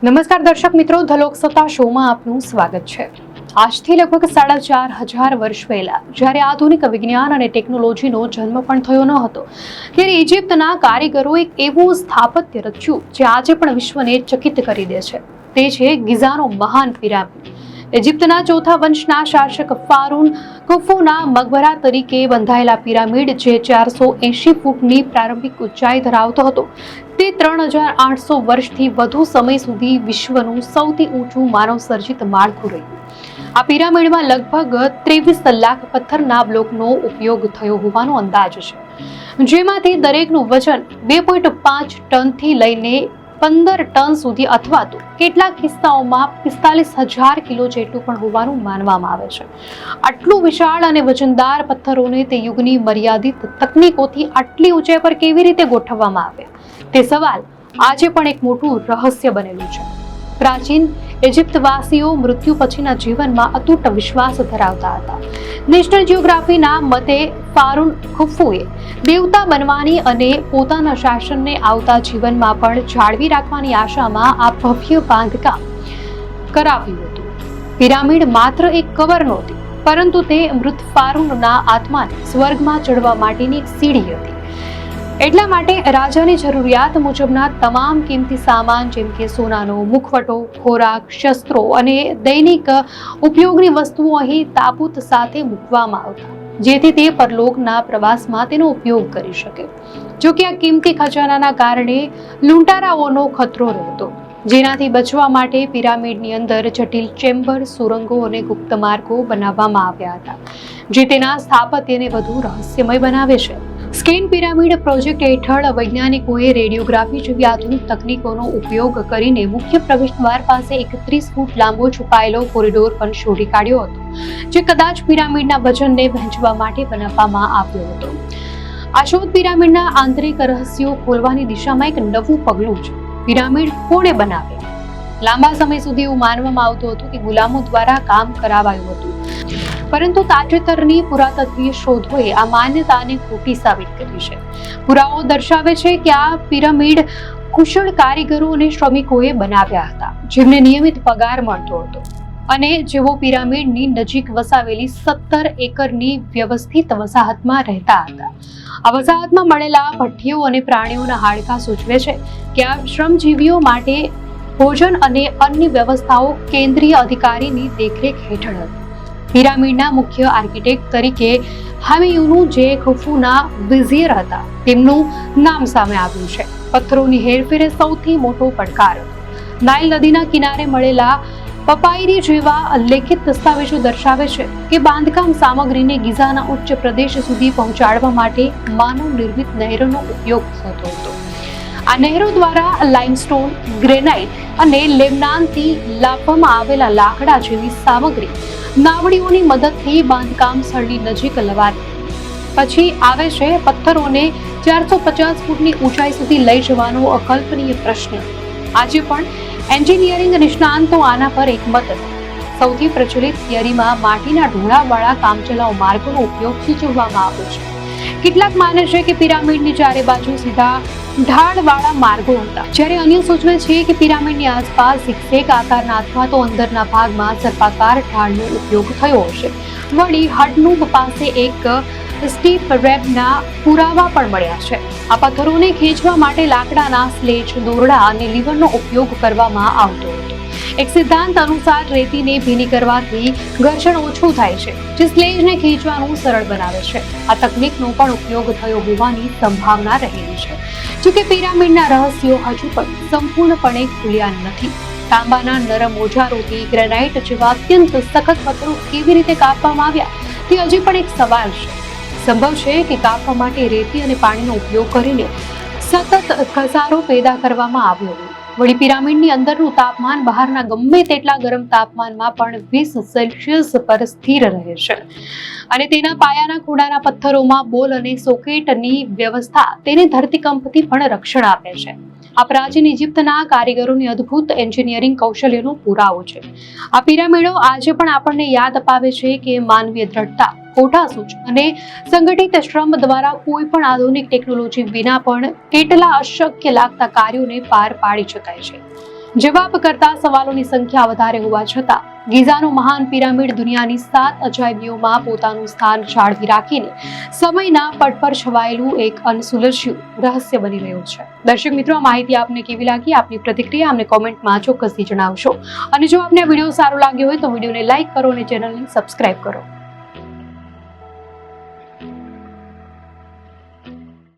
નમસ્કાર દર્શક મિત્રો, ધ લોકસત્તા શોમાં આપનું સ્વાગત છે। આજથી લગભગ 4,500 વર્ષ પહેલા જ્યારે આધુનિક વિજ્ઞાન અને ટેકનોલોજીનો જન્મ પણ થયો ન હતો, ત્યારે ઇજિપ્તના કારીગરોએ એક એવું સ્થાપત્ય રચ્યું જે આજે પણ વિશ્વને ચકિત કરી દે છે। તે છે ગિઝાનો મહાન પિરામિડ। ઇજિપ્તના ચોથા વંશના શાસક ફારૂન ખુફુના મકબરા તરીકે બંધાયેલા પિરામિડ, જે 480 ફૂટની પ્રારંભિક ઊંચાઈ ધરાવતો હતો, તે 3,800 વર્ષથી વધુ સમય સુધી વિશ્વનું સૌથી ઊંચું માનવસર્જિત માળખું રહ્યું। આ પિરામિડમાં લગભગ 23 લાખ પથ્થરના બ્લોકનો ઉપયોગ થયો હોવાનો અંદાજ છે, જેમાંથી દરેકનું વજન 2.5 ટનથી લઈને 15 ટન સુધી અથવા તો કેટલાક કિસ્સાઓમાં 45,000 કિલો જેટલું પણ હોવાનું માનવામાં આવે છે। આટલું વિશાળ અને વજનદાર પથ્થરોને તે યુગની મર્યાદિત તકનીકોથી આટલી ઊંચાઈ પર કેવી રીતે ગોઠવવામાં આવ્યા, તે સવાલ આજે પણ એક મોટું રહસ્ય બનેલું છે। પ્રાચીન ઇજિપ્તવાસીઓ મૃત્યુ પછીના જીવનમાં અતૂટ વિશ્વાસ ધરાવતા હતા। નેશનલ જિયોગ્રાફીના મતે ફારૂન ખુફુએ દેવતા બનવાની અને પોતાના શાસનને આવતા જીવનમાં પણ જાળવી રાખવાની આશામાં આ ભવ્ય બાંધકામ કરાવ્યું હતું। પિરામિડ માત્ર એક કબર નહોતી, પરંતુ તે મૃત ફારૂનના આત્માને સ્વર્ગમાં ચડવા માટેની એક સીડી હતી। એટલા માટે રાજાની જરૂરિયાત મુજબના તમામ કિંમતી સામાન, જેમ કે સોનાનો મુખવટો, ખોરાક, શસ્ત્રો અને દૈનિક ઉપયોગની વસ્તુઓ અહીં તાબૂત સાથે મૂકવામાં આવતા, જેથી તે પરલોકના પ્રવાસમાં તેનો ઉપયોગ કરી શકે। જો કે આ કિંમતી ખજાનાના કારણે લૂંટારાઓનો ખતરો રહેતો, જેનાથી બચવા માટે પિરામિડની અંદર જટિલ ચેમ્બર, સુરંગો અને ગુપ્ત માર્ગો બનાવવામાં આવ્યા હતા, જે તેના સ્થાપત્યને વધુ રહસ્યમય બનાવે છે। સ્કેન પિરામિડ પ્રોજેક્ટ હેઠળ વૈજ્ઞાનિકોએ રેડિયોગ્રાફી જેવી આધુનિક તકનીકોનો ઉપયોગ કરીને મુખ્ય પ્રવેશદ્વાર પાસે 31 ફૂટ લાંબો છુપાયેલો કોરિડોર પણ શોધી કાઢ્યો હતો, જે કદાચ પિરામિડના વજનને વહેંચવા માટે બનાવવામાં આવ્યો હતો। આ શોધ પિરામિડના આંતરિક રહસ્યો ખોલવાની દિશામાં એક નવું પગલું છે। પિરામિડ કોણે બનાવ્યા? લાંબા સમય સુધી એવું માનવામાં આવતું હતું કે ગુલામો દ્વારા કામ કરાવાયું હતું, પરંતુ તાજેતરની પુરાતત્વીય શોધોએ આ માન્યતાને ખોટી સાબિત કરી છે। પુરાવો દર્શાવે છે કે આ પિરામિડ કુશળ કારીગરો અને શ્રમિકોએ બનાવ્યા હતા, જેમને નિયમિત પગાર મળતો હતો અને જેઓ પિરામિડની નજીક વસાવેલી 17 એકરની વ્યવસ્થિત વસાહતમાં રહેતા હતા। આ વસાહતમાં મળેલા ભઠ્ઠીઓ અને પ્રાણીઓના હાડકાં સૂચવે છે કે આ શ્રમજીવીઓ માટે ભોજન અને અન્ય વ્યવસ્થાઓ કેન્દ્રીય અધિકારીની દેખરેખ હેઠળ હતી। પિરામિડના મુખ્ય આર્કિટેક્ટ તરીકે હામેયુનું, જે ખુફુના વિઝિયર હતા, તેમનું નામ સામે આવ્યું છે। પથ્થરોની હેરફેર સૌથી મોટો પડકાર હતો। નાઇલ નદીના કિનારે મળેલા પપાયરી જેવા લેખિત દસ્તાવેજો દર્શાવે છે કે બાંધકામ સામગ્રીને ગિઝાના ઉચ્ચ પ્રદેશ સુધી પહોંચાડવા માટે માનવ નિર્મિત નહેરોનો ઉપયોગ થતો હતો। આ નહેરો દ્વારા લાઇમસ્ટોન, ગ્રેનાઇટ અને લેબનાનથી લાવવામાં આવેલા લાકડા જેવી સામગ્રી નાવડીઓની મદદથી બાંધકામ સ્થળની નજીક લવાતી। પછી આવે છે પથ્થરોને 450 ફૂટની ઊંચાઈ સુધી લઈ જવાનો અકલ્પનીય પ્રશ્ન। આજે પણ એન્જિનિયરિંગ નિષ્ણાંતો આના પર એકમત નથી। સૌથી પ્રચલિત થિયરીમાં માટીના ઢોળાવાળા કામચલાઉ માર્ગોનો ઉપયોગ સૂચવવામાં આવ્યો છે। કેટલાક માને છે કે પિરામિડની ચારે બાજુ સીધા ઢાળવાળા માર્ગો હતા, જ્યારે અન્ય સૂચવે છે કે પિરામિડની આસપાસ ઝિગઝેગ આકારના અથવા તો અંદરના ભાગમાં સર્પાકાર ઢાળનો ઉપયોગ થયો હશે। વળી હડનૂબ પાસે એક સ્ટીપ રેમ્પના પુરાવા પણ મળ્યા છે। આ પથ્થરોને ખેંચવા માટે લાકડાના સ્લેજ, દોરડા અને લીવરનો ઉપયોગ કરવામાં આવતો હતો। એક સિદ્ધાંત અનુસાર રેતીને ભીની કરવાથી ઘર્ષણ ઓછું થાય છે, જે સ્લેજને ખેંચવાનું સરળ બનાવે છે। આ તકનીકનો પણ ઉપયોગ થયો હોવાની સંભાવના રહેલી છે। જોકે પિરામિડના રહસ્યો હજુ પણ સંપૂર્ણપણે ખુલ્યા નથી। તાંબાના નરમ ઓજારોથી ગ્રેનાઇટ જેવા અત્યંત સખત પથ્થરો કેવી રીતે કાપવામાં આવ્યા, તે હજી પણ એક સવાલ છે। સંભવ છે કે કાપવા માટે રેતી અને પાણીનો ઉપયોગ કરીને સતત ઘસારો પેદા કરવામાં આવ્યો હોય। વળી પિરામિડની અંદરનું તાપમાન બહારના ગમે તેટલા ગરમ તાપમાનમાં પણ 20 સેલ્સિયસ પર સ્થિર રહે છે, અને તેના પાયાના ખૂણાના પથ્થરોમાં બોલ અને સોકેટની વ્યવસ્થા તેને ધરતીકંપથી પણ રક્ષણ આપે છે। આ પ્રાચીન ઇજિપ્તના કારીગરોની અદ્ભુત એન્જિનિયરિંગ કૌશલ્યનો પુરાવો છે। આ પિરામિડો આજે પણ આપણને યાદ અપાવે છે કે માનવીય દ્રઢતા, કોઠાસૂઝ અને સંગઠિત શ્રમ દ્વારા કોઈ પણ આધુનિક ટેકનોલોજી વિના પણ કેટલા અશક્ય લાગતા કાર્યોને પાર પાડી શકાય છે। જવાબ કરતા સવાલોની સંખ્યા વધારે હોવા છતાં ગીઝાનો મહાન પિરામિડ દુનિયાની 7 અજાયબીઓમાં પોતાનું સ્થાન જાળવી રાખીને સમયના પટ પર છવાયેલું એક અનસુલઝ્યું રહસ્ય બની રહ્યું છે. દર્શક મિત્રો, આ માહિતી આપને કેવી લાગી? આપની પ્રતિક્રિયા અમને કોમેન્ટમાં ચોક્કસથી જણાવશો. અને જો આપને આ વિડીયો સારો લાગ્યો હોય તો વિડીયોને લાઈક કરો અને ચેનલને સબસ્ક્રાઇબ કરો.